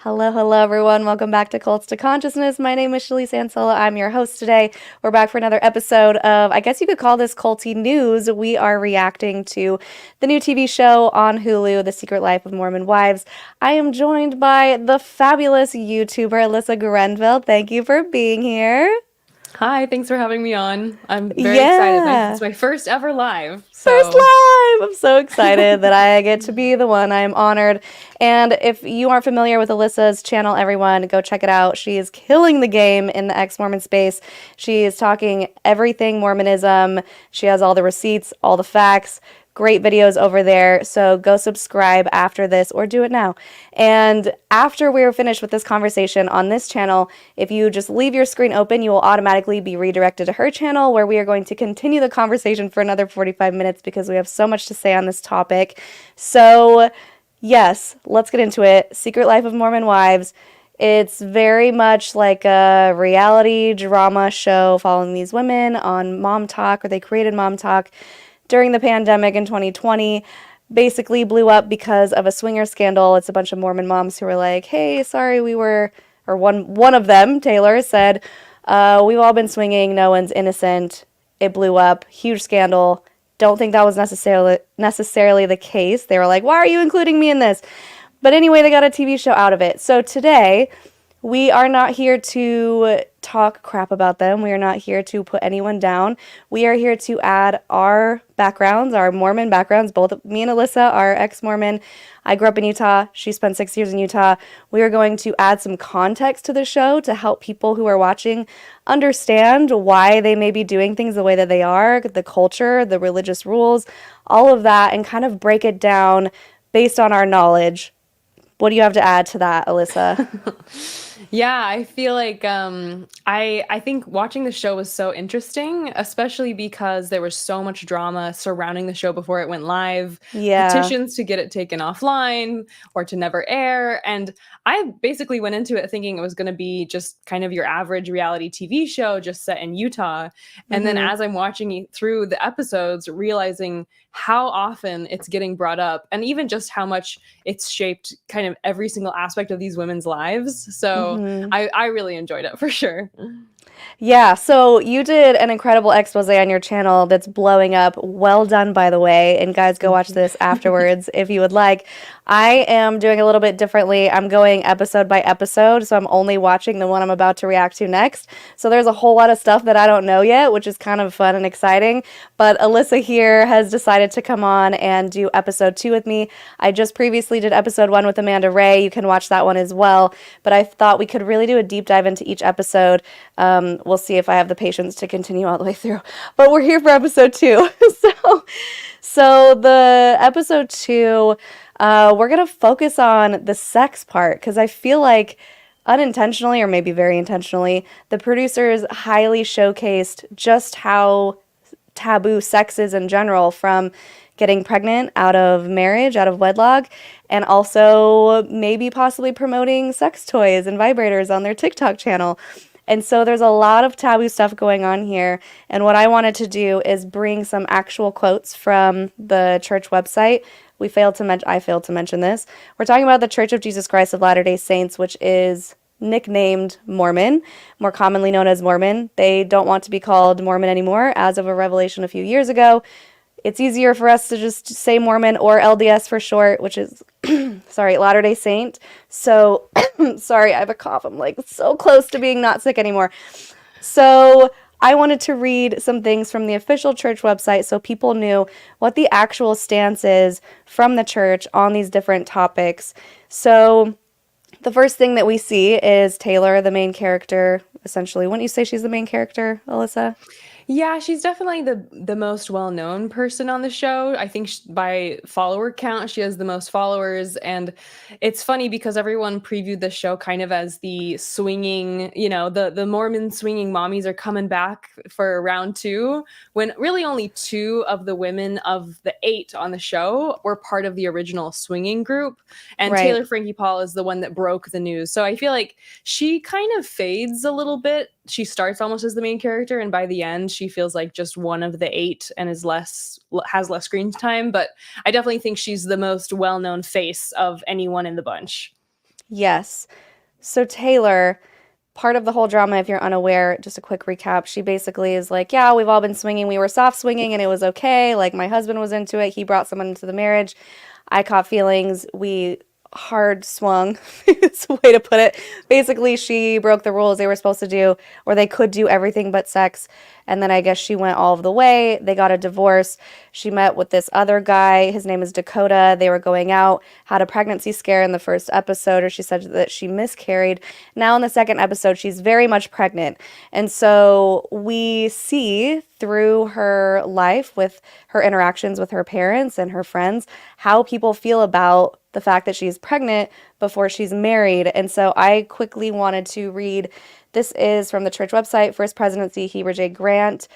Hello, hello, everyone. Welcome back to Cults to Consciousness. My name is Shalise Ansola. I'm your host today. We're back for another episode of, I guess you could call this culty news. We are reacting to the new TV show on Hulu, The Secret Life of Mormon Wives. I am joined by the fabulous YouTuber Alyssa Grenville. Thank you for being here. Hi, thanks for having me on. I'm very excited. It's Yeah. my first ever live. First So, live! I'm so excited that I get to be the one. I am honored. And if you aren't familiar with Alyssa's channel, everyone, go check it out. She is killing the game in the ex-Mormon space. She is talking everything Mormonism. She has all the receipts, all the facts. Great videos over there. So go subscribe after this or do it now. And after we're finished with this conversation on this channel, if you just leave your screen open, you will automatically be redirected to her channel where we are going to continue the conversation for another 45 minutes because we have so much to say on this topic. So, yes, let's get into it. Secret Life of Mormon Wives. It's very much like a reality drama show following these women on Mom Talk, or they created Mom Talk during the pandemic in 2020. Basically blew up because of a swinger scandal. It's a bunch of Mormon moms who were like, hey, sorry, we were, or one of them, Taylor, said, we've all been swinging, no one's innocent. It blew up, huge scandal. Don't think that was necessarily the case. They were like, why are you including me in this? But anyway, they got a TV show out of it. So today, we are not here to talk crap about them. We are not here to put anyone down. We are here to add our backgrounds, our Mormon backgrounds. Both me and Alyssa are ex-Mormon. I grew up in Utah. She spent 6 years in Utah. We are going to add some context to the show to help people who are watching understand why they may be doing things the way that they are, the culture, the religious rules, all of that, and kind of break it down based on our knowledge. What do you have to add to that, Alyssa? yeah, I feel like I think watching the show was so interesting, especially because there was so much drama surrounding the show before it went live, Yeah. petitions to get it taken offline or to never air, and I basically went into it thinking it was going to be just kind of your average reality TV show just set in Utah. And then Mm-hmm. as I'm watching through the episodes, realizing how often it's getting brought up and even just how much it's shaped kind of every single aspect of these women's lives. So Mm-hmm. I really enjoyed it for sure. Yeah, so you did an incredible expose on your channel that's blowing up. Well done, by the way. And guys, go Thank watch you. this afterwards if you would like. I am doing a little bit differently. I'm going episode by episode, so I'm only watching the one I'm about to react to next. So there's a whole lot of stuff that I don't know yet, which is kind of fun and exciting. But Alyssa here has decided to come on and do episode 2 with me. I just previously did episode 1 with Amanda Ray. You can watch that one as well. But I thought we could really do a deep dive into each episode. We'll see if I have the patience to continue all the way through. But we're here for episode 2. so the episode 2, we're going to focus on the sex part because I feel like unintentionally or maybe very intentionally, the producers highly showcased just how taboo sex is in general, from getting pregnant out of marriage, out of wedlock, and also maybe possibly promoting sex toys and vibrators on their TikTok channel. And so there's a lot of taboo stuff going on here. And what I wanted to do is bring some actual quotes from the church website. I failed to mention this. We're talking about the Church of Jesus Christ of Latter-day Saints, which is nicknamed Mormon, more commonly known as Mormon. They don't want to be called Mormon anymore as of a revelation a few years ago. It's easier for us to just say Mormon, or LDS for short, which is, sorry, Latter day Saint. So, sorry, I have a cough. I'm like so close to being not sick anymore. So, I wanted to read some things from the official church website so people knew what the actual stance is from the church on these different topics. So, the first thing that we see is Taylor, the main character, essentially. Wouldn't you say she's the main character, Alyssa? Yeah, she's definitely the most well-known person on the show. I think by follower count, she has the most followers, and it's funny because everyone previewed the show kind of as the swinging, the Mormon swinging mommies are coming back for round 2, when really only 2 of the women of the 8 on the show were part of the original swinging group, and Right. Taylor Frankie Paul is the one that broke the news. So I feel like she kind of fades a little bit. She starts almost as the main character, and by the end she feels like just one of the 8 and has less screen time. But I definitely think she's the most well-known face of anyone in the bunch. Yes. So Taylor, part of the whole drama, if you're unaware, just a quick recap, she basically is like, yeah, we've all been swinging. We were soft swinging and it was okay. Like, my husband was into it. He brought someone into the marriage. I caught feelings. We hard swung. It's a way to put it. Basically, she broke the rules they were supposed to do, or they could do everything but sex. And then I guess she went all of the way. They got a divorce. She met with this other guy. His name is Dakota. They were going out, had a pregnancy scare in the first episode, or she said that she miscarried. Now, in the second episode, she's very much pregnant. And so we see through her life with her interactions with her parents and her friends how people feel about the fact that she's pregnant before she's married. And so I quickly wanted to read. This is from the church website, First Presidency, Heber J. Grant.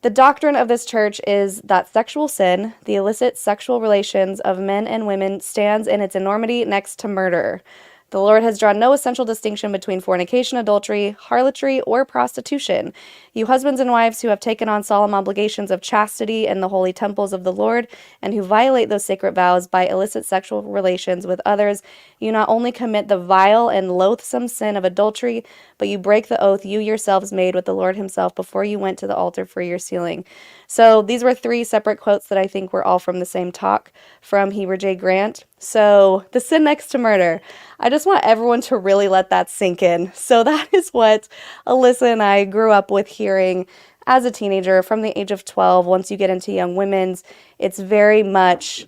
The doctrine of this church is that sexual sin, the illicit sexual relations of men and women, stands in its enormity next to murder. The Lord has drawn no essential distinction between fornication, adultery, harlotry, or prostitution. You husbands and wives who have taken on solemn obligations of chastity in the holy temples of the Lord, and who violate those sacred vows by illicit sexual relations with others, you not only commit the vile and loathsome sin of adultery, but you break the oath you yourselves made with the Lord himself before you went to the altar for your sealing. So these were three separate quotes that I think were all from the same talk from Heber J. Grant. So the sin next to murder. I just want everyone to really let that sink in. So that is what Alyssa and I grew up with hearing as a teenager from the age of 12. Once you get into young women's, it's very much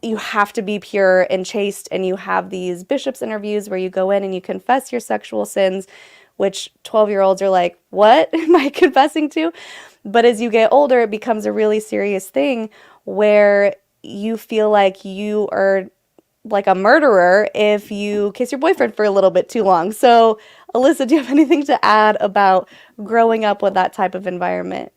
you have to be pure and chaste, and you have these bishops interviews where you go in and you confess your sexual sins, which 12-year-olds are like, what am I confessing to? But as you get older, it becomes a really serious thing where you feel like you are like a murderer if you kiss your boyfriend for a little bit too long. So, Alyssa, do you have anything to add about growing up with that type of environment?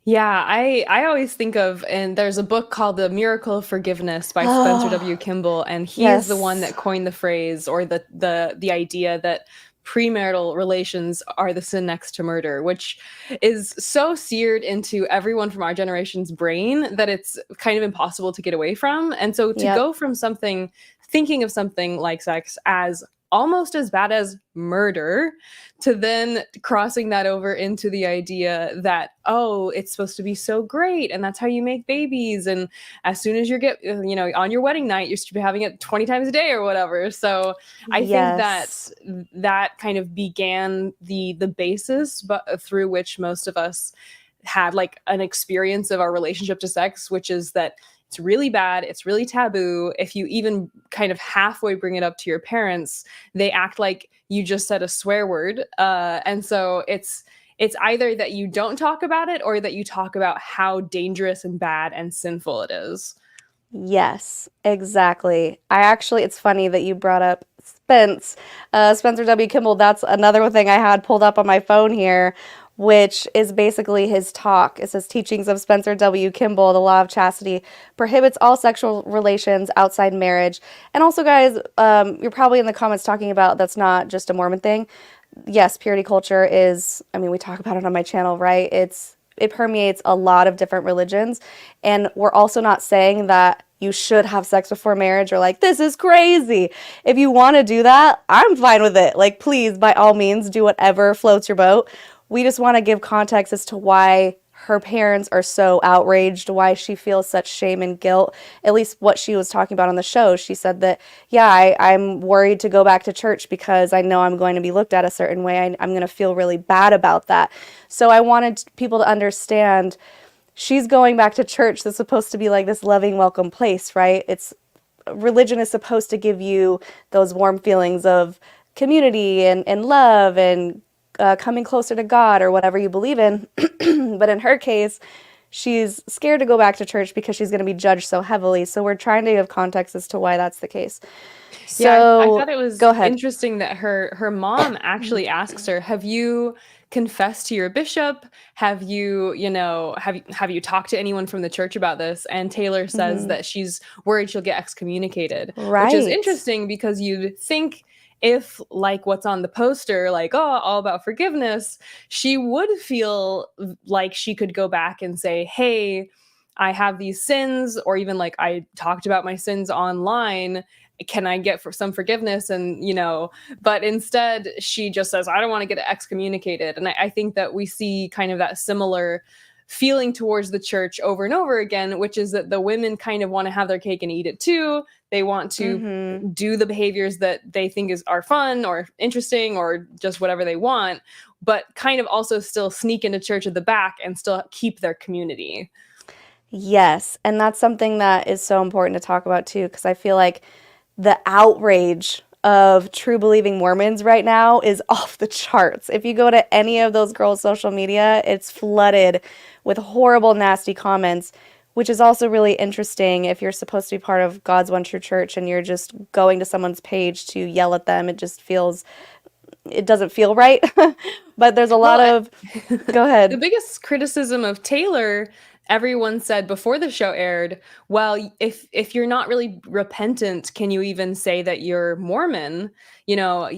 Yeah, I always think of, and there's a book called The Miracle of Forgiveness by Spencer W. Oh, Kimble, and he is the one that yes. coined the phrase or the idea that premarital relations are the sin next to murder, which is so seared into everyone from our generation's brain that it's kind of impossible to get away from. And so to Yep. go from something, thinking of something like sex as almost as bad as murder, to then crossing that over into the idea that, oh, it's supposed to be so great and that's how you make babies, and as soon as you get, on your wedding night you should be having it 20 times a day or whatever. So I think that Yes. that kind of began the basis, but through which most of us had like an experience of our relationship to sex, which is that it's really bad, it's really taboo. If you even kind of halfway bring it up to your parents, they act like you just said a swear word. And so it's either that you don't talk about it or that you talk about how dangerous and bad and sinful it is. Yes, exactly. I actually, it's funny that you brought up Spencer W. Kimball. That's another thing I had pulled up on my phone here, which is basically his talk. It says Teachings of Spencer W. Kimball, the Law of Chastity prohibits all sexual relations outside marriage. And also, guys, you're probably in the comments talking about that's not just a Mormon thing. Yes, purity culture is, I mean, we talk about it on my channel, right? It permeates a lot of different religions. And we're also not saying that you should have sex before marriage or like, this is crazy. If you want to do that, I'm fine with it. Like, please, by all means, do whatever floats your boat. We just want to give context as to why her parents are so outraged, why she feels such shame and guilt. At least what she was talking about on the show. She said that, yeah, I'm worried to go back to church because I know I'm going to be looked at a certain way. I'm going to feel really bad about that. So I wanted people to understand she's going back to church that's supposed to be like this loving, welcome place, right? It's religion is supposed to give you those warm feelings of community and love and coming closer to God or whatever you believe in. But in her case, she's scared to go back to church because she's going to be judged so heavily. So we're trying to give context as to why that's the case. Yeah, I So thought it go was ahead. interesting that her mom actually asks her, "Have you confessed to your bishop? Have you, have you talked to anyone from the church about this?" And Taylor says Hmm. that she's worried she'll get excommunicated, which is Right. interesting because you'd think if like what's on the poster, like, oh, all about forgiveness, she would feel like she could go back and say, "Hey, I have these sins," or even like, "I talked about my sins online, can I get for some forgiveness? And, but instead she just says, I don't want to get excommunicated. And I think that we see kind of that similar feeling towards the church over and over again, which is that the women kind of want to have their cake and eat it too. They want to do the behaviors that they think are fun or interesting or just whatever they want, but kind of also still sneak into church at the back and still keep their community. Yes, and that's something that is so important to talk about too, because I feel like the outrage of true believing Mormons right now is off the charts. If you go to any of those girls' social media, it's flooded with horrible, nasty comments, which is also really interesting if you're supposed to be part of God's one true church and you're just going to someone's page to yell at them. It doesn't feel right. But there's a lot of, go ahead. The biggest criticism of Taylor, everyone said before the show aired, well, if you're not really repentant, can you even say that you're Mormon?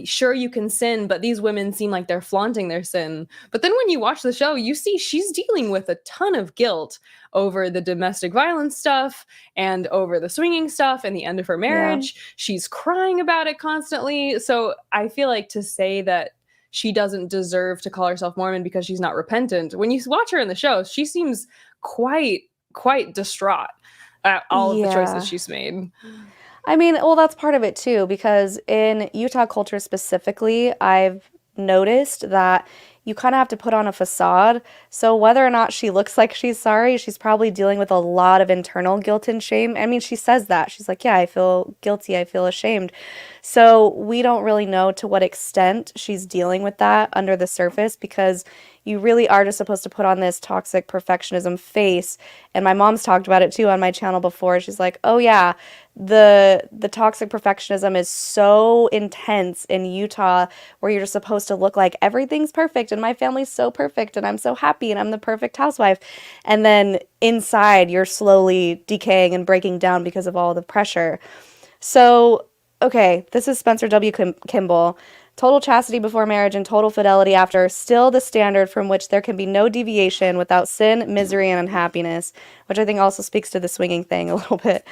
Sure, you can sin, but these women seem like they're flaunting their sin. But then when you watch the show, you see she's dealing with a ton of guilt over the domestic violence stuff and over the swinging stuff and the end of her marriage. Yeah. She's crying about it constantly. So I feel like to say that she doesn't deserve to call herself Mormon because she's not repentant, when you watch her in the show, she seems quite distraught at all of the choices she's made. I mean, well, that's part of it too, because in Utah culture specifically, I've noticed that you kind of have to put on a facade. So whether or not she looks like she's sorry, she's probably dealing with a lot of internal guilt and shame. I mean, she says that. She's like, yeah, I feel guilty. I feel ashamed. So we don't really know to what extent she's dealing with that under the surface, because you really are just supposed to put on this toxic perfectionism face. And my mom's talked about it too on my channel before. She's like, oh yeah, the toxic perfectionism is so intense in Utah, where you're just supposed to look like everything's perfect and my family's so perfect and I'm so happy and I'm the perfect housewife. And then inside you're slowly decaying and breaking down because of all the pressure. So, okay, this is Spencer W. Kimble. Total chastity before marriage and total fidelity after, still the standard from which there can be no deviation without sin, misery, and unhappiness, which I think also speaks to the swinging thing a little bit.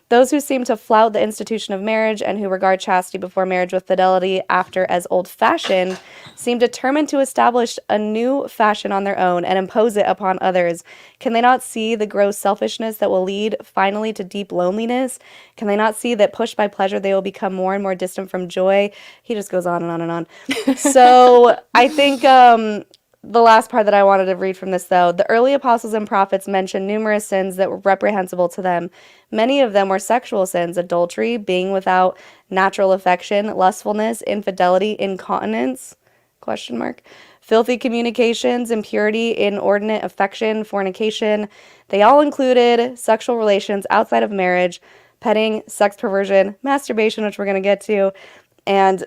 Those who seem to flout the institution of marriage and who regard chastity before marriage with fidelity after as old-fashioned seem determined to establish a new fashion on their own and impose it upon others. Can they not see the gross selfishness that will lead finally to deep loneliness? Can they not see that pushed by pleasure they will become more and more distant from joy? He just goes on and on and on. So I think the last part that I wanted to read from this, though, the early apostles and prophets mentioned numerous sins that were reprehensible to them. Many of them were sexual sins: adultery, being without natural affection, lustfulness, infidelity, incontinence, ? Filthy communications, impurity, inordinate affection, fornication. They all included sexual relations outside of marriage, petting, sex perversion, masturbation, which we're going to get to, and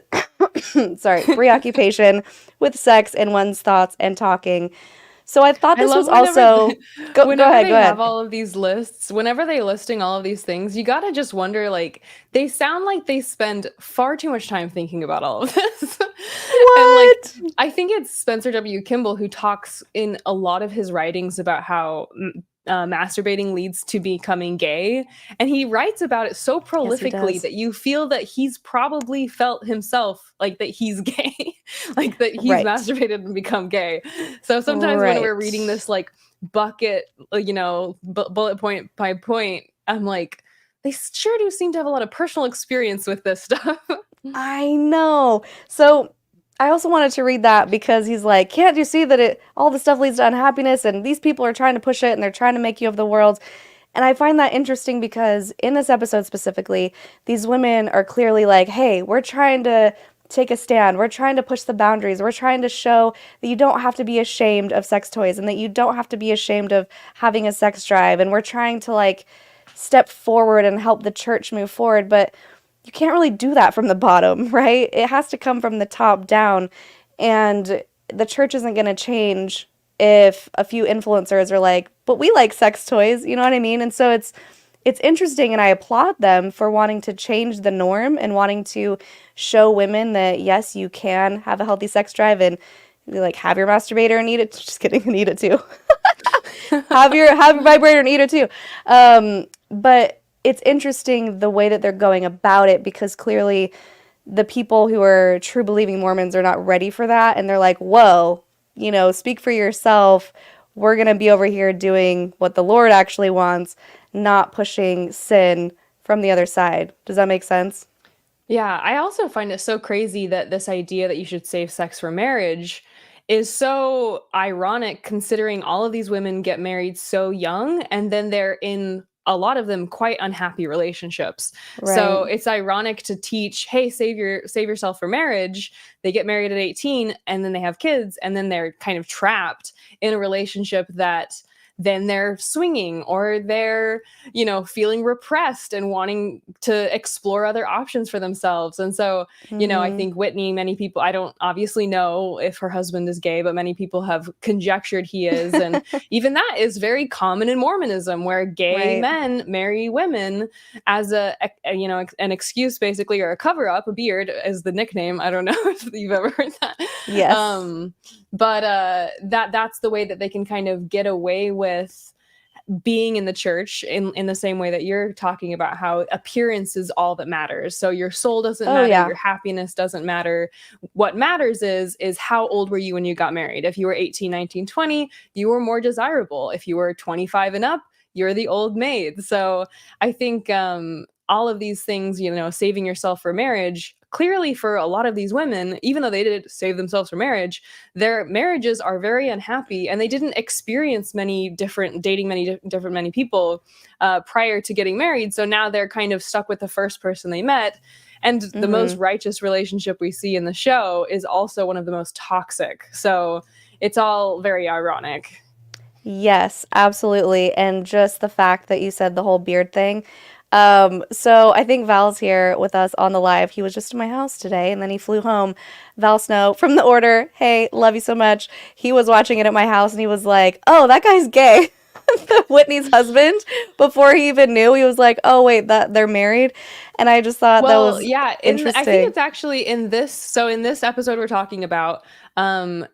preoccupation with sex and one's thoughts and talking. So I thought this was also... Go ahead. Have all of these lists, whenever they're listing all of these things, you gotta just wonder, like, they sound like they spend far too much time thinking about all of this. What? And, like, I think it's Spencer W. Kimble who talks in a lot of his writings about how masturbating leads to becoming gay, and he writes about it so prolifically that you feel that he's probably felt himself like that he's gay, like that he's masturbated and become gay. So sometimes when we're reading this like bucket, bullet point by point, I'm like, they sure do seem to have a lot of personal experience with this stuff. I know. So I also wanted to read that because he's like, can't you see that all the stuff leads to unhappiness, and these people are trying to push it and they're trying to make you of the world. And I find that interesting because in this episode specifically, these women are clearly like, hey, we're trying to take a stand. We're trying to push the boundaries. We're trying to show that you don't have to be ashamed of sex toys and that you don't have to be ashamed of having a sex drive. And we're trying to like step forward and help the church move forward. But you can't really do that from the bottom, right? It has to come from the top down, and the church isn't going to change if a few influencers are like, but we like sex toys, you know what I mean? And so it's interesting, and I applaud them for wanting to change the norm and wanting to show women that, yes, you can have a healthy sex drive and like have your masturbator and eat it. Just kidding, and eat it too. have your vibrator and eat it too. But it's interesting the way that they're going about it because clearly the people who are true believing Mormons are not ready for that. And they're like, whoa, speak for yourself. We're going to be over here doing what the Lord actually wants, not pushing sin from the other side. Does that make sense? Yeah, I also find it so crazy that this idea that you should save sex for marriage is so ironic considering all of these women get married so young and then they're in a lot of them quite unhappy relationships. So Right. it's ironic to teach, hey, save yourself for marriage. They get married at 18 and then they have kids and then they're kind of trapped in a relationship that then they're swinging or they're feeling repressed and wanting to explore other options for themselves. And so, I Mm-hmm. think Whitney, many people, I don't obviously know if her husband is gay, but many people have conjectured he is. And even that is very common in Mormonism, where gay Right. men marry women as an excuse basically, or a cover up, a beard as the nickname. I don't know if you've ever heard that. Yes. Um, but that's the way that they can kind of get away with being in the church in the same way that you're talking about how appearance is all that matters. So your soul doesn't Oh, matter, yeah. your happiness doesn't matter. What matters is how old were you when you got married? If you were 18, 19, 20, you were more desirable. If you were 25 and up, you're the old maid. So I think all of these things, saving yourself for marriage, clearly for a lot of these women, even though they did save themselves for marriage, their marriages are very unhappy and they didn't experience many people prior to getting married. So now they're kind of stuck with the first person they met. And the most Mm-hmm. righteous relationship we see in the show is also one of the most toxic. So it's all very ironic. Yes, absolutely. And just the fact that you said the whole beard thing. So I think Val's here with us on the live. He was just in my house today and then he flew home. Val Snow from the order. Hey, love you so much. He was watching it at my house and he was like, oh, that guy's gay. Whitney's husband. Before he even knew, he was like, oh, wait, that they're married. And I just thought that Well, was yeah, I think interesting. it's actually in this. So in this episode we're talking about,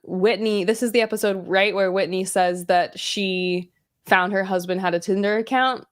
Whitney. This is the episode right where Whitney says that she found her husband had a Tinder account,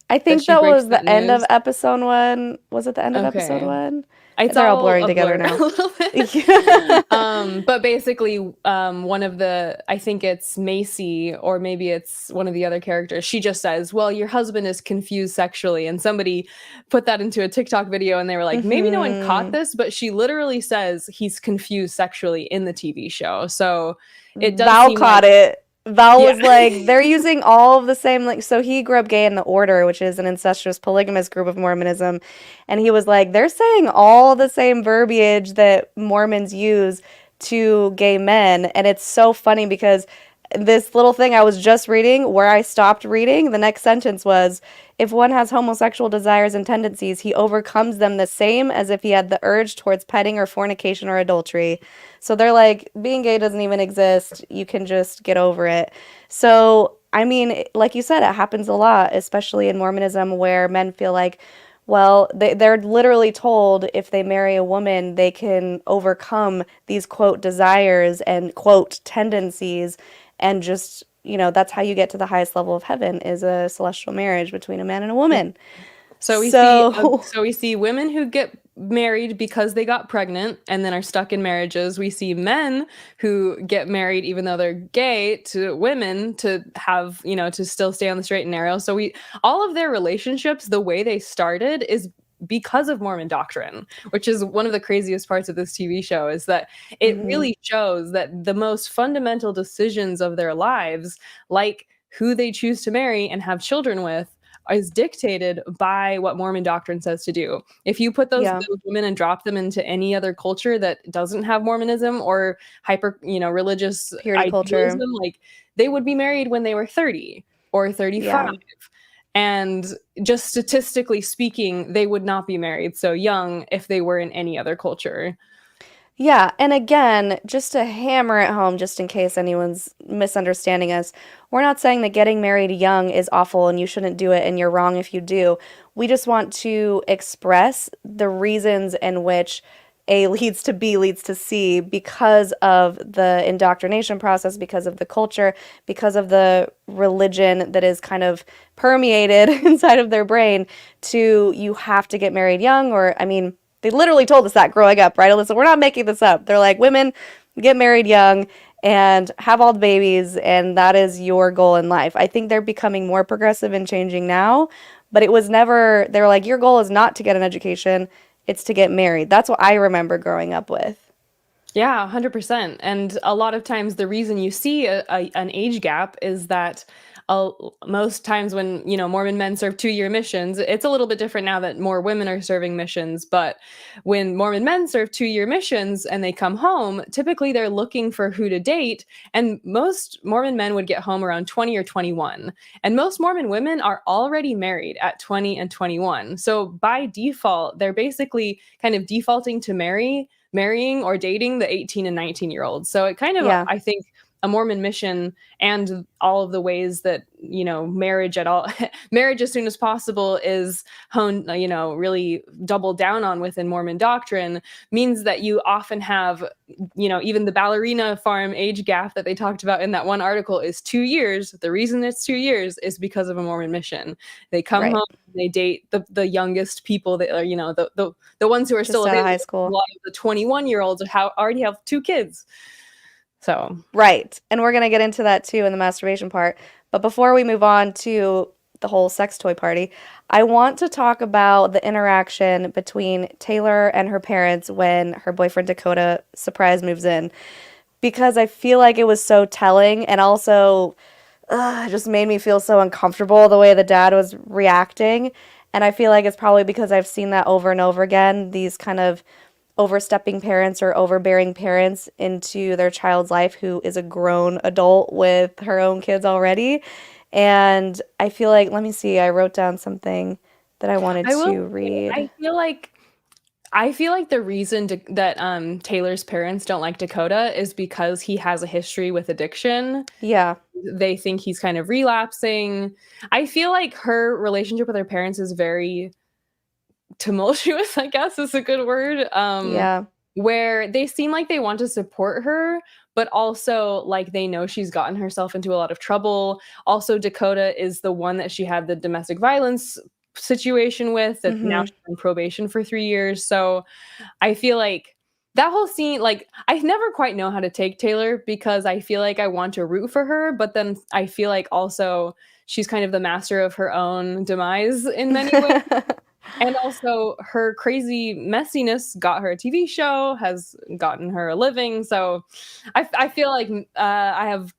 I that think she that breaks was that the end of news. episode one. Was it the end of episode Okay. one? It's They're all all blurring a together blur a now. little bit. Yeah. But basically, one of the, I think it's Macy, or maybe it's one of the other characters, she just says, well, your husband is confused sexually. And somebody put that into a TikTok video and they were like, maybe no one caught Hmm. this, but she literally says he's confused sexually in the TV show. So it does Val seem like, caught it. Val yeah. was like, they're using all of the same, like, so he grew up gay in the Order, which is an incestuous polygamous group of Mormonism. And he was like, they're saying all the same verbiage that Mormons use to gay men. And it's so funny because this little thing I was just reading, where I stopped reading, the next sentence was, if one has homosexual desires and tendencies, he overcomes them the same as if he had the urge towards petting or fornication or adultery. So they're like, being gay doesn't even exist. You can just get over it. So, I mean, like you said, it happens a lot, especially in Mormonism, where men feel like, well, they're literally told if they marry a woman, they can overcome these quote desires and quote tendencies and just, that's how you get to the highest level of heaven is a celestial marriage between a man and a woman. So we see So, women who get married because they got pregnant and then are stuck in marriages. We see men who get married even though they're gay to women to have, to still stay on the straight and narrow. So we all of their relationships, the way they started is because of Mormon doctrine, which is one of the craziest parts of this TV show, is that it mhm, really shows that the most fundamental decisions of their lives, like who they choose to marry and have children with, is dictated by what Mormon doctrine says to do. If you put yeah, those women and drop them into any other culture that doesn't have Mormonism or hyper, religious purity culture. idealism, like they would be married when they were 30 or 35. Yeah. And just statistically speaking, they would not be married so young if they were in any other culture. Yeah, and again, just to hammer it home, just in case anyone's misunderstanding us, we're not saying that getting married young is awful and you shouldn't do it and you're wrong if you do. We just want to express the reasons in which A leads to B leads to C because of the indoctrination process, because of the culture, because of the religion that is kind of permeated inside of their brain to you have to get married young, or I mean, they literally told us that growing up, right, Alyssa? We're not making this up. They're like, women get married young and have all the babies, and that is your goal in life. I think they're becoming more progressive and changing now, but it was never, they were like, your goal is not to get an education, it's to get married. That's what I remember growing up with. Yeah, 100%. And a lot of times the reason you see an age gap is that most times when, Mormon men serve 2-year missions, it's a little bit different now that more women are serving missions. But when Mormon men serve 2-year missions and they come home, typically they're looking for who to date. And most Mormon men would get home around 20 or 21. And most Mormon women are already married at 20 and 21. So by default, they're basically kind of defaulting to marrying or dating the 18 and 19-year-olds. So it kind of, Yeah. I think, a Mormon mission and all of the ways that, marriage at all, marriage as soon as possible is honed, really doubled down on within Mormon doctrine means that you often have, even the ballerina farm age gap that they talked about in that one article is 2 years. The reason it's 2 years is because of a Mormon mission. They come Right. home, they date the youngest people that are, the ones who are still Just out of high available. A school. lot of the 21-year-olds already have 2 kids. So Right. And we're going to get into that too in the masturbation part. But before we move on to the whole sex toy party, I want to talk about the interaction between Taylor and her parents when her boyfriend Dakota surprise moves in. Because I feel like it was so telling, and also it just made me feel so uncomfortable the way the dad was reacting. And I feel like it's probably because I've seen that over and over again, these kind of overstepping parents or overbearing parents into their child's life who is a grown adult with her own kids already. And I feel like, let me see, I wrote down something that I wanted I will to say, read. I feel like the reason that Taylor's parents don't like Dakota is because he has a history with addiction. Yeah. They think he's kind of relapsing. I feel like her relationship with her parents is very tumultuous, I guess is a good word. Yeah. Where they seem like they want to support her, but also like they know she's gotten herself into a lot of trouble. Also, Dakota is the one that she had the domestic violence situation with that now Mhm. she's on probation for 3 years. So I feel like that whole scene, like, I never quite know how to take Taylor because I feel like I want to root for her, but then I feel like also she's kind of the master of her own demise in many ways. And also, her crazy messiness got her a TV show, has gotten her a living. So I feel like I have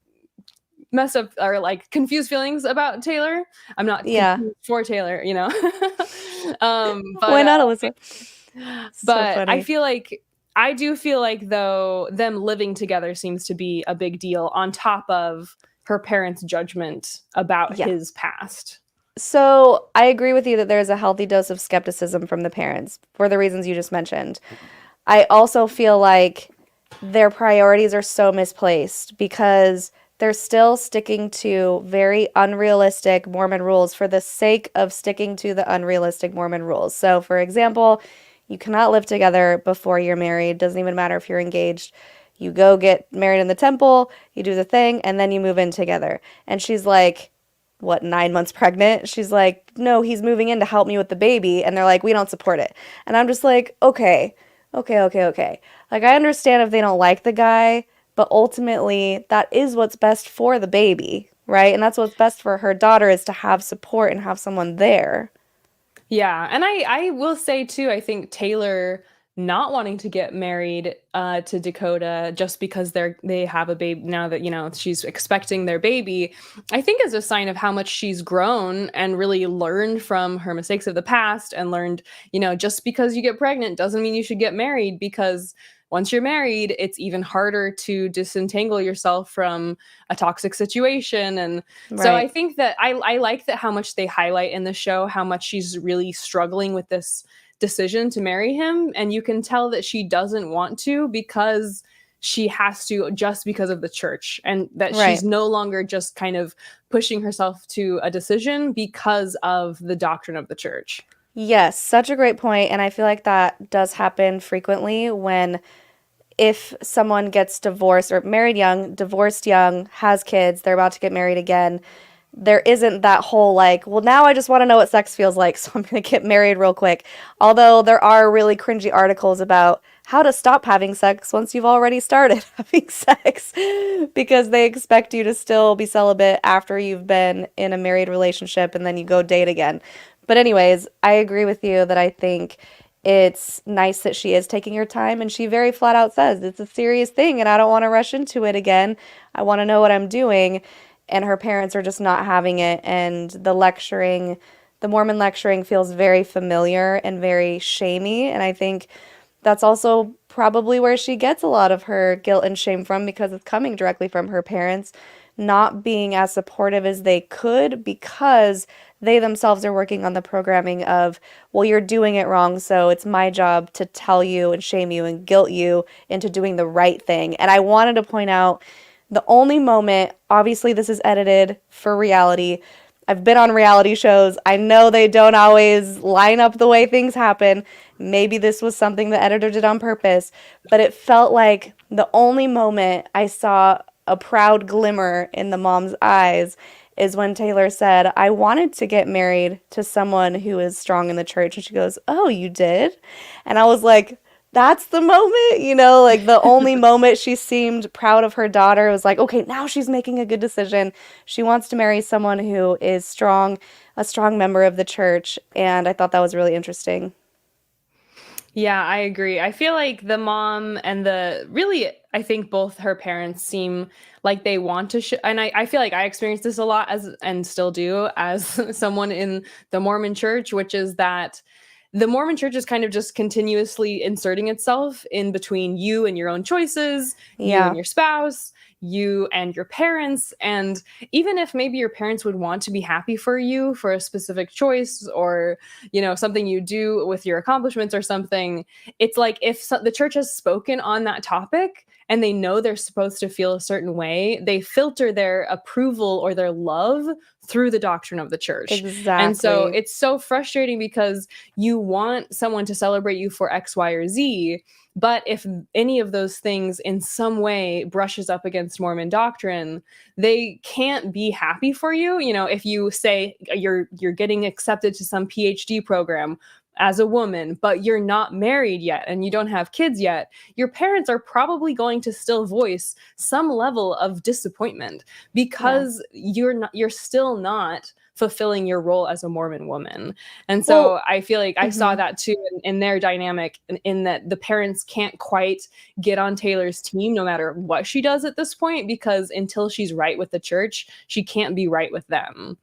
messed up or like confused feelings about Taylor. I'm not Yeah. confused for Taylor, Why not, Alyssa? So but I funny. feel like I do feel like though them living together seems to be a big deal on top of her parents' judgment about Yeah. his past. So I agree with you that there's a healthy dose of skepticism from the parents for the reasons you just mentioned. I also feel like their priorities are so misplaced because they're still sticking to very unrealistic Mormon rules for the sake of sticking to the unrealistic Mormon rules. So, for example, you cannot live together before you're married. Doesn't even matter if you're engaged. You go get married in the temple, you do the thing, and then you move in together. And she's like, what, 9 months pregnant? She's like, no, he's moving in to help me with the baby. And they're like, we don't support it. And I'm just like, okay, okay. Like, I understand if they don't like the guy, but ultimately, that is what's best for the baby, right? And that's what's best for her daughter is to have support and have someone there. Yeah, and I will say too, I think Taylor not wanting to get married to Dakota just because they have a baby now that she's expecting their baby, I think is a sign of how much she's grown and really learned from her mistakes of the past and learned, just because you get pregnant doesn't mean you should get married because once you're married, it's even harder to disentangle yourself from a toxic situation. And so I Right. think that I like that how much they highlight in the show how much she's really struggling with this decision to marry him. And you can tell that she doesn't want to because she has to just because of the church and that she's Right. no longer just kind of pushing herself to a decision because of the doctrine of the church. Yes, such a great point, and I feel like that does happen frequently when if someone gets divorced or married young, divorced young, has kids, they're about to get married again, there isn't that whole like, well, now I just want to know what sex feels like, so I'm going to get married real quick. Although there are really cringy articles about how to stop having sex once you've already started having sex because they expect you to still be celibate after you've been in a married relationship and then you go date again. But, anyways, I agree with you that I think it's nice that she is taking her time and she very flat out says it's a serious thing and I don't want to rush into it again. I want to know what I'm doing. And her parents are just not having it. And the Mormon lecturing feels very familiar and very shamey. And I think that's also probably where she gets a lot of her guilt and shame from because it's coming directly from her parents not being as supportive as they could because they themselves are working on the programming of, well, you're doing it wrong, so it's my job to tell you and shame you and guilt you into doing the right thing. And I wanted to point out the only moment, obviously, this is edited for reality. I've been on reality shows. I know they don't always line up the way things happen. Maybe this was something the editor did on purpose, but it felt like the only moment I saw a proud glimmer in the mom's eyes is when Taylor said, I wanted to get married to someone who is strong in the church. And she goes, oh, you did? And I was like, that's the moment, like the only moment she seemed proud of her daughter was like, okay, now she's making a good decision. She wants to marry someone who is strong, a strong member of the church. And I thought that was really interesting. Yeah, I agree. I feel like the mom and I think both her parents seem like they want to, and I feel like I experienced this a lot and still do as someone in the Mormon church, which is that the Mormon church is kind of just continuously inserting itself in between you and your own choices, you and Yeah, your spouse, you and your parents. And even if maybe your parents would want to be happy for you for a specific choice or, something you do with your accomplishments or something, it's like if the church has spoken on that topic and they know they're supposed to feel a certain way, they filter their approval or their love through the doctrine of the church. And so exactly. it's so frustrating because you want someone to celebrate you for X, Y, or Z. But if any of those things in some way brushes up against Mormon doctrine, they can't be happy for you. If you say you're getting accepted to some PhD program as a woman, but you're not married yet and you don't have kids yet, your parents are probably going to still voice some level of disappointment Yeah. because you're still not fulfilling your role as a Mormon woman. And so Well, I feel like I saw mhm. that too in their dynamic, in that the parents can't quite get on Taylor's team no matter what she does at this point, because until she's right with the church, she can't be right with them.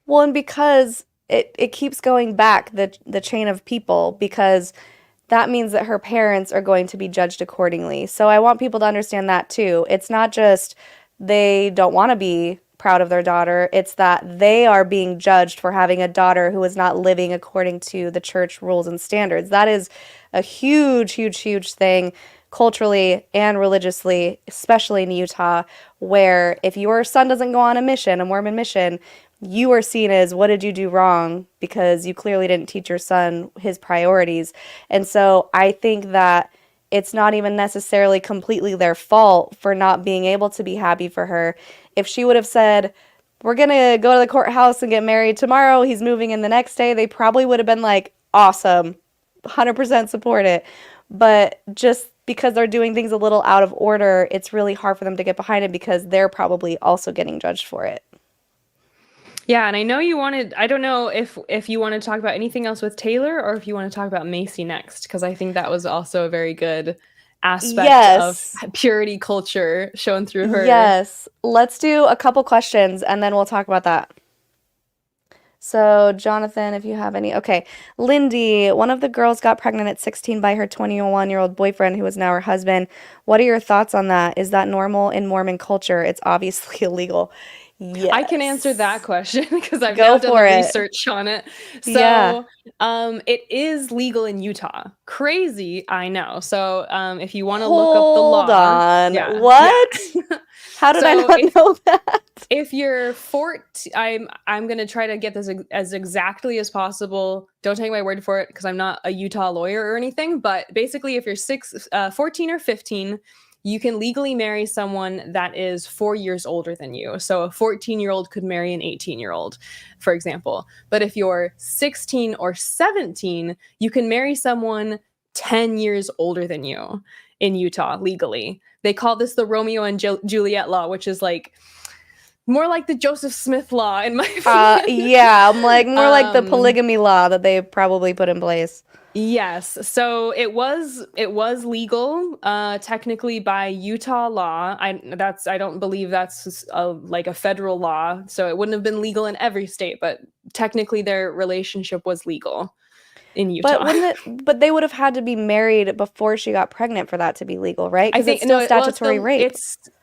Well, and because it keeps going back the chain of people because that means that her parents are going to be judged accordingly. So I want people to understand that too. It's not just they don't want to be proud of their daughter, it's that they are being judged for having a daughter who is not living according to the church rules and standards. That is a huge, huge, huge thing culturally and religiously, especially in Utah, where if your son doesn't go on a mission, a Mormon mission, you are seen as what did you do wrong because you clearly didn't teach your son his priorities. And so I think that it's not even necessarily completely their fault for not being able to be happy for her. If she would have said, we're going to go to the courthouse and get married tomorrow, he's moving in the next day, they probably would have been like, awesome, 100% support it. But just because they're doing things a little out of order, it's really hard for them to get behind it because they're probably also getting judged for it. Yeah, and I know I don't know if you want to talk about anything else with Taylor or if you want to talk about Macy next, because I think that was also a very good aspect of Yes. purity culture shown through her. Yes. Let's do a couple questions and then we'll talk about that. So, Jonathan, if you have any. Okay. Lindy, one of the girls got pregnant at 16 by her 21-year-old boyfriend, who is now her husband. What are your thoughts on that? Is that normal in Mormon culture? It's obviously illegal. I can answer that Yes. question because I've now Go done the for it. research on it. Yeah. So, it is legal in Utah. Crazy, I know. So, if you want to look up the Hold law, on. yeah. What? How did I So not know that? if you're 14, I'm gonna try to get this as exactly as possible. Don't take my word for it because I'm not a Utah lawyer or anything. But basically, if you're 14 or 15, you can legally marry someone that is 4 years older than you. So a 14-year-old could marry an 18-year-old, for example. But if you're 16 or 17, you can marry someone 10 years older than you in Utah legally. They call this the Romeo and Juliet law, which is like more like the Joseph Smith law, in my opinion. Yeah, I'm like more like the um, polygamy law that they probably put in place. yes. So it was legal, technically by Utah law. I don't believe that's like a federal law. So it wouldn't have been legal in every state, but technically their relationship was legal in But Utah. wouldn't it, but they would have had to be married before she got pregnant for that to be legal, right? I Because it's think still no. Well, statutory rape.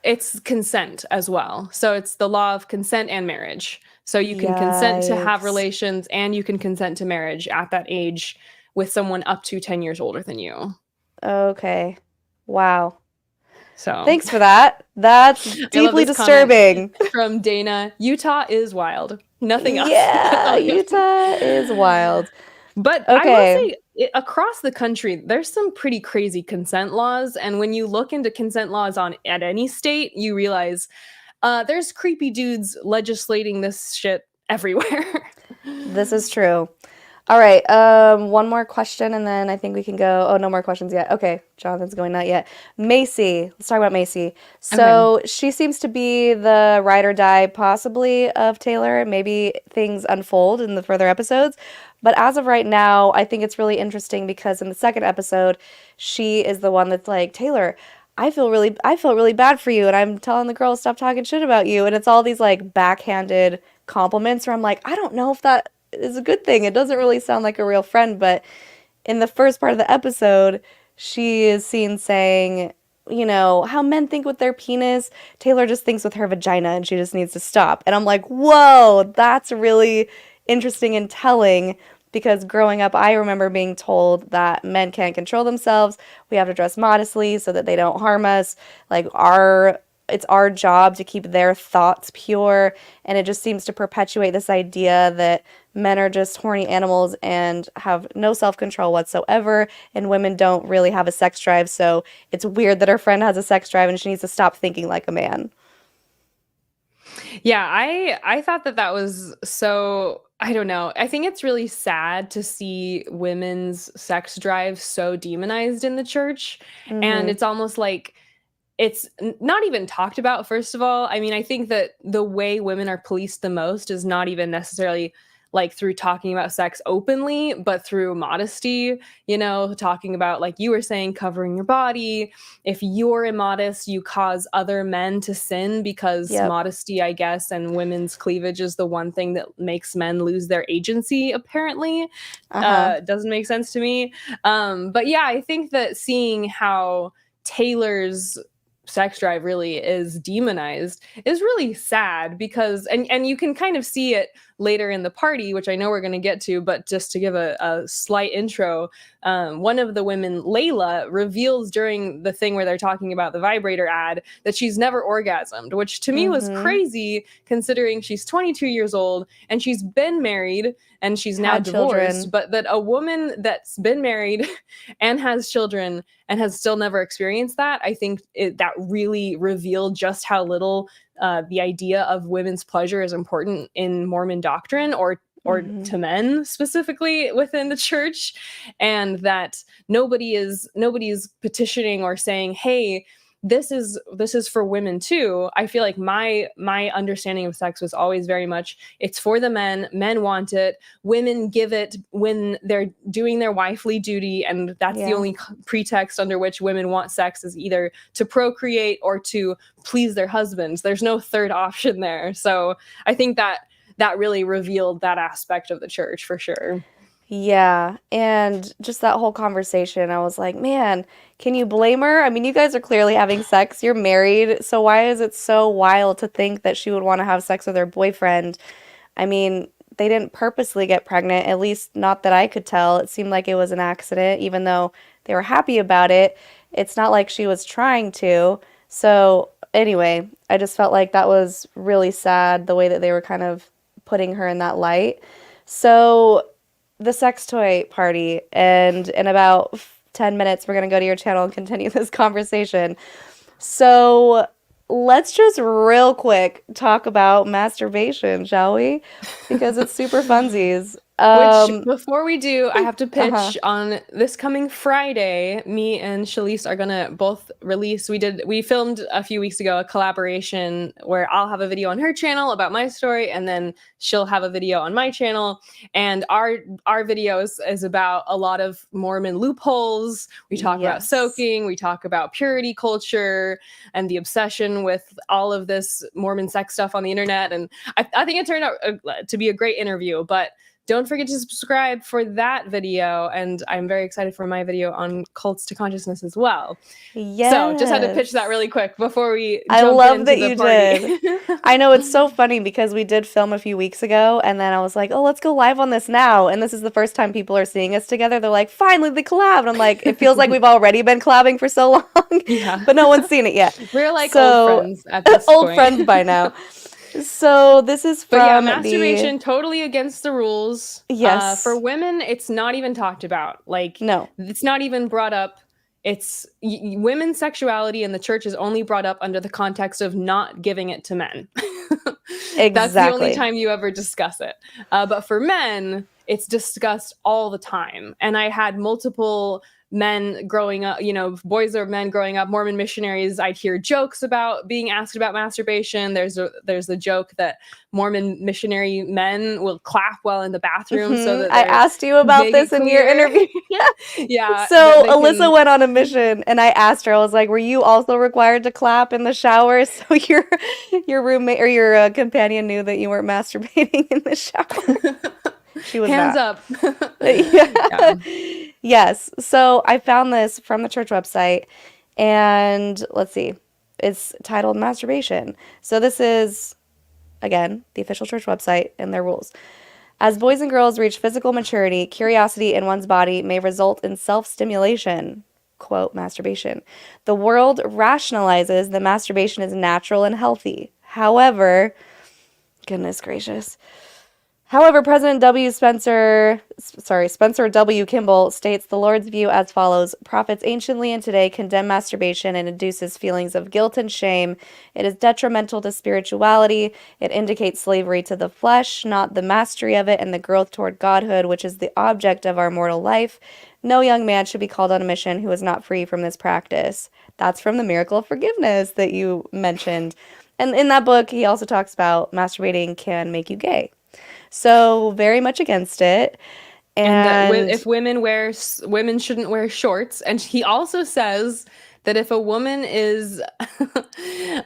it's consent as well. So it's the law of consent and marriage. So you can consent to have Yikes. relations and you can consent to marriage at that age with someone up to 10 years older than you. Okay. Wow. So Thanks for that. That's I love deeply this comment disturbing. from Dana. Utah is wild. Nothing else. That's Yeah, all I have. Utah is wild. But I will Okay. say, across the country, there's some pretty crazy consent laws. And when you look into consent laws on at any state, you realize there's creepy dudes legislating this shit everywhere. This is true. All right, one more question and then I think we can go. Oh, no more questions yet. Okay, Jonathan's going not yet. Macy, let's talk about Macy. Okay. So she seems to be the ride or die, possibly, of Taylor. Maybe things unfold in the further episodes. But as of right now, I think it's really interesting because in the second episode, she is the one that's like, Taylor, I feel really bad for you, and I'm telling the girls stop talking shit about you, and it's all these like backhanded compliments where I'm like, I don't know if that is a good thing. It doesn't really sound like a real friend, but in the first part of the episode, she is seen saying, how men think with their penis, Taylor just thinks with her vagina and she just needs to stop. And I'm like, whoa, that's really interesting and telling because growing up, I remember being told that men can't control themselves. We have to dress modestly so that they don't harm us. Like it's our job to keep their thoughts pure, and it just seems to perpetuate this idea that men are just horny animals and have no self-control whatsoever, and women don't really have a sex drive, so it's weird that her friend has a sex drive and she needs to stop thinking like a man. Yeah, I thought that was so, I don't know. I think it's really sad to see women's sex drive so demonized in the church, and Mm-hmm. it's almost like it's not even talked about, first of all. I mean, I think that the way women are policed the most is not even necessarily like through talking about sex openly, but through modesty, talking about, like you were saying, covering your body. If you're immodest, you cause other men to sin because Yep. modesty, I guess, and women's cleavage is the one thing that makes men lose their agency, apparently. Uh-huh. Doesn't make sense to me. But yeah, I think that seeing how Taylor's sex drive really is demonized is really sad because and you can kind of see it later in the party, which I know we're going to get to, but just to give a slight intro, one of the women, Layla, reveals during the thing where they're talking about the vibrator ad that she's never orgasmed, which to me was Mm-hmm. crazy considering she's 22 years old and she's been married and she's now Had divorced, children. but that a woman that's been married and has children and has still never experienced that, I think that really revealed just how little the idea of women's pleasure is important in Mormon doctrine, or Mm-hmm. to men specifically within the church, and that nobody's petitioning or saying, hey, this is for women too. I feel like my understanding of sex was always very much it's for the men want it, women give it when they're doing their wifely duty, and that's the Yeah. only pretext under which women want sex, is either to procreate or to please their husbands. There's no third option there. So I think that really revealed that aspect of the church for sure. Yeah, and just that whole conversation, I was like, man, can you blame her? I mean, you guys are clearly having sex. You're married, so why is it so wild to think that she would want to have sex with her boyfriend? I mean, they didn't purposely get pregnant, at least not that I could tell. It seemed like it was an accident, even though they were happy about it. It's not like she was trying to. So, anyway, I just felt like that was really sad the way that they were kind of putting her in that light. So, the sex toy party, and in about 10 minutes, we're going to go to your channel and continue this conversation. So let's just real quick talk about masturbation, shall we? Because it's super funsies. Which, before we do, I have to Uh-huh. pitch on this coming Friday. Me and Shalise are gonna both release. We filmed a few weeks ago a collaboration where I'll have a video on her channel about my story, and then she'll have a video on my channel. And our video is about a lot of Mormon loopholes. We talk about Yes. soaking, we talk about purity culture, and the obsession with all of this Mormon sex stuff on the internet. And I think it turned out to be a great interview, but don't forget to subscribe for that video. And I'm very excited for my video on cults to consciousness as well. So just had to pitch that Yes. really quick before we I jump love into that the you party. did. I know it's so funny because we did film a few weeks ago, and then I was like, oh, let's go live on this now. And this is the first time people are seeing us together. They're like, finally, the collab. And I'm like, it feels like we've already been collabing for so long, Yeah. but no one's seen it yet. We're like old So, friends at this old point. friends by now. So, this is But yeah, from the. masturbation totally against the rules. For Yes. women, it's not even talked about. Like, No. it's not even brought up. It's women's sexuality in the church is only brought up under the context of not giving it to men. That's the only Exactly. time you ever discuss it. But for men, it's discussed all the time. And I had multiple men growing up, boys or men growing up, Mormon missionaries. I'd hear jokes about being asked about masturbation. There's a joke that Mormon missionary men will clap while in the bathroom so that I they asked you about make this it in your clear. interview. Yeah, that So they Alyssa can. went on a mission, and I asked her. I was like, "Were you also required to clap in the shower so your roommate or your companion knew that you weren't masturbating in the shower?" She was Hands not. up. Yeah. Yeah. Yes. So I found this from the church website, and let's see, it's titled "Masturbation." So this is again the official church website and their rules. As boys and girls reach physical maturity, curiosity in one's body may result in self stimulation. Quote, masturbation. The world rationalizes that masturbation is natural and healthy. However, goodness gracious. However, President Spencer W. Kimble states the Lord's view as follows: prophets anciently and today condemn masturbation and induces feelings of guilt and shame. It is detrimental to spirituality. It indicates slavery to the flesh, not the mastery of it and the growth toward godhood, which is the object of our mortal life. No young man should be called on a mission who is not free from this practice. That's from the Miracle of Forgiveness that you mentioned. And in that book, he also talks about masturbating can make you gay. So very much against it. And that And if women shouldn't wear shorts. And he also says that if a woman is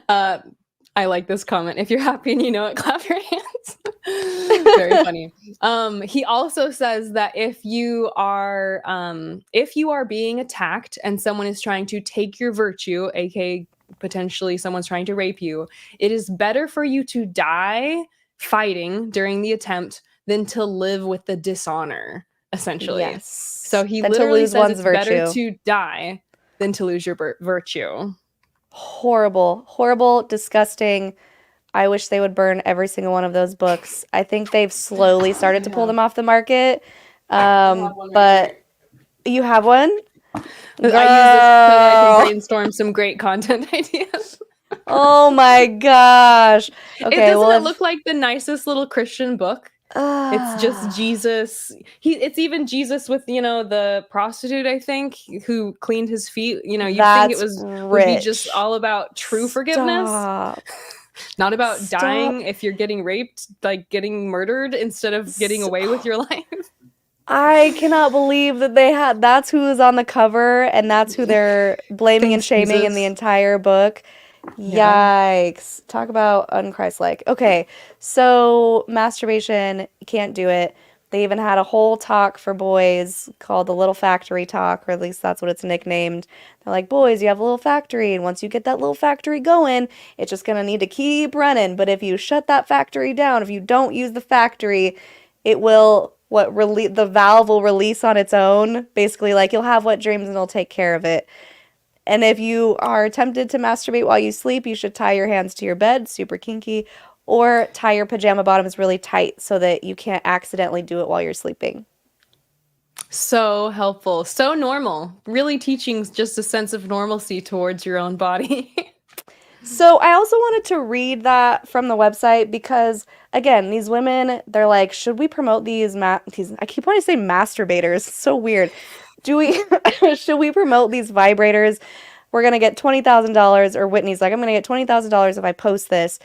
uh I like this comment. If you're happy and you know it, clap your hands. Very funny. He also says that if you are being attacked and someone is trying to take your virtue, aka potentially someone's trying to rape you, it is better for you to die fighting during the attempt than to live with the dishonor, essentially. So yes, he then to literally lose says one's it's better virtue. to die than to lose your virtue. Horrible, horrible, disgusting. I wish they would burn every single one of those books. I think they've slowly started to pull Yeah. them off the market. I have one right But here. you have one? I use this so that I can Girl. brainstorm some great content ideas. Oh my gosh. It Okay, doesn't well it look if like the nicest little Christian book? It's just uh, Jesus. It's even Jesus with, the prostitute, I think, who cleaned his feet. You'd think it that's would be just rich. all about true forgiveness, Stop. not about dying Stop. if you're getting raped, like getting murdered instead of getting S- away with your life. I cannot believe that they had that's who is on the cover and that's who they're blaming and Thanks, shaming in the Jesus. entire book. Yeah. Yikes. Talk about unchristlike. Okay, so masturbation, can't do it. They even had a whole talk for boys called the Little Factory Talk, or at least that's what it's nicknamed. They're like, boys, you have a little factory, and once you get that little factory going, it's just gonna need to keep running. But if you shut that factory down, if you don't use the factory, it will the valve will release on its own. Basically, like you'll have wet dreams and it'll take care of it. And if you are tempted to masturbate while you sleep, you should tie your hands to your bed, super kinky, or tie your pajama bottoms really tight so that you can't accidentally do it while you're sleeping. So helpful, so normal. Really teaching just a sense of normalcy towards your own body. So I also wanted to read that from the website because, again, these women, they're like, should we promote these I keep wanting to say masturbators. It's so weird. Do we should we promote these vibrators? We're gonna get $20,000, or Whitney's like, I'm gonna get $20,000 if I post this.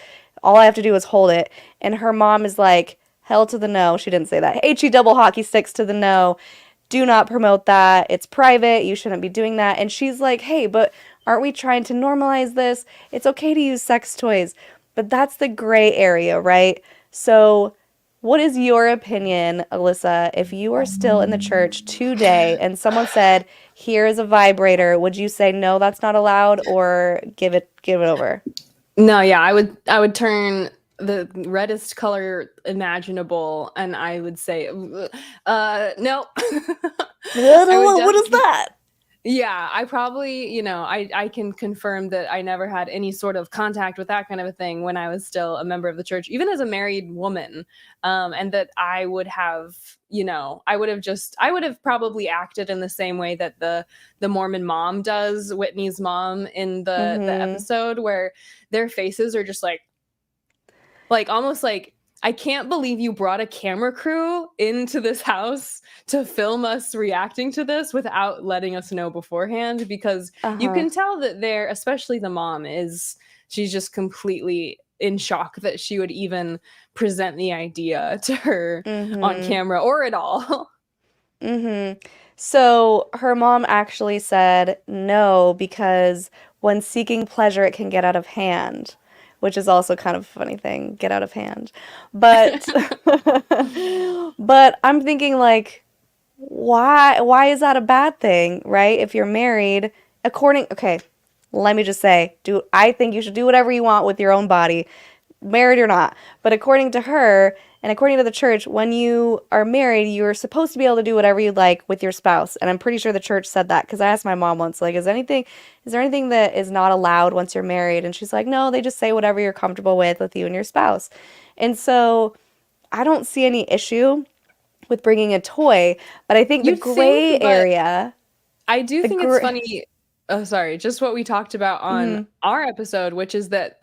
All I have to do is hold it. And her mom is like, hell to the no. She didn't say that. HE double hockey sticks to the no. Do not promote that. It's private. You shouldn't be doing that. And she's like, hey, but aren't we trying to normalize this? It's okay to use sex toys. But that's the gray area, right? So, what is your opinion, Alyssa, if you are still in the church today and someone said, here's a vibrator, would you say no, that's not allowed, or give it over? No, yeah, I would turn the reddest color imaginable, and I would say, no. What is that? Yeah, I probably, I can confirm that I never had any sort of contact with that kind of a thing when I was still a member of the church, even as a married woman. And that I would have, I would have probably acted in the same way that the Mormon mom does, Whitney's mom in the episode, where their faces are just like almost like, I can't believe you brought a camera crew into this house to film us reacting to this without letting us know beforehand, because you can tell that especially the mom she's just completely in shock that she would even present the idea to her on camera or at all. So her mom actually said no because when seeking pleasure, it can get out of hand, which is also kind of a funny thing, get out of hand. But but I'm thinking like, why is that a bad thing, right? If you're married, okay, let me just say, I think you should do whatever you want with your own body, married or not. But according to her and according to the church, when you are married, you're supposed to be able to do whatever you like with your spouse. And I'm pretty sure the church said that because I asked my mom once, like, is there anything that is not allowed once you're married? And she's like, no, they just say whatever you're comfortable with you and your spouse. And so I don't see any issue with bringing a toy, but I think the gray area. I do think it's funny. Oh, sorry. Just what we talked about on our episode, which is that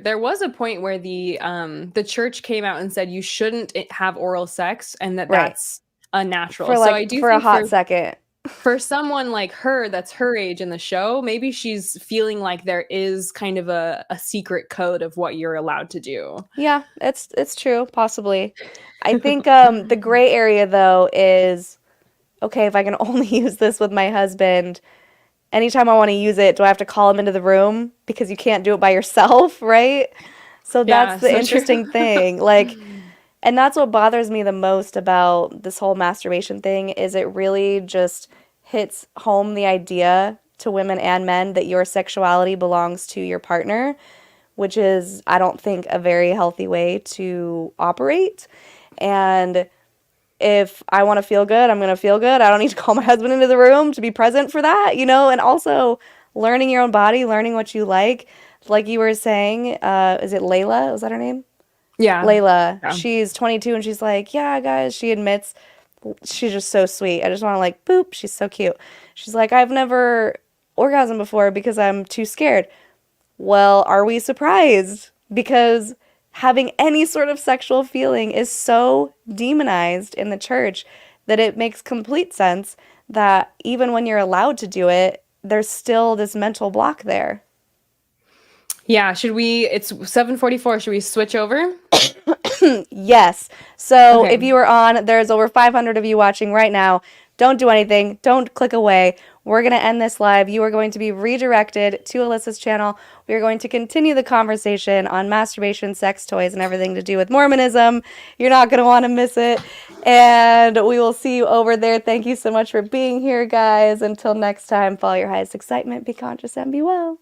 there was a point where the church came out and said you shouldn't have oral sex and that's unnatural. For a hot second. For someone like her, that's her age in the show, maybe she's feeling like there is kind of a secret code of what you're allowed to do. Yeah, it's true, possibly. I think the gray area though is, okay, if I can only use this with my husband, anytime I want to use it, do I have to call him into the room? Because you can't do it by yourself, right? So that's the interesting thing. Like, and that's what bothers me the most about this whole masturbation thing is it really just hits home the idea to women and men that your sexuality belongs to your partner, which is, I don't think, a very healthy way to operate. And if I want to feel good, I'm going to feel good. I don't need to call my husband into the room to be present for that, and also learning your own body, learning what you like you were saying, is it Layla? Was that her name? Yeah. Layla. Yeah. She's 22 and she's like, yeah, guys, she admits she's just so sweet. I just want to boop. She's so cute. She's like, I've never orgasmed before because I'm too scared. Well, are we surprised? Because having any sort of sexual feeling is so demonized in the church that it makes complete sense that even when you're allowed to do it, there's still this mental block there. Yeah, it's 7:44. Should we switch over? Yes. So if you were on, there's over 500 of you watching right now. Don't do anything. Don't click away. We're going to end this live. You are going to be redirected to Alyssa's channel. We are going to continue the conversation on masturbation, sex toys, and everything to do with Mormonism. You're not going to want to miss it. And we will see you over there. Thank you so much for being here, guys. Until next time, follow your highest excitement, be conscious, and be well.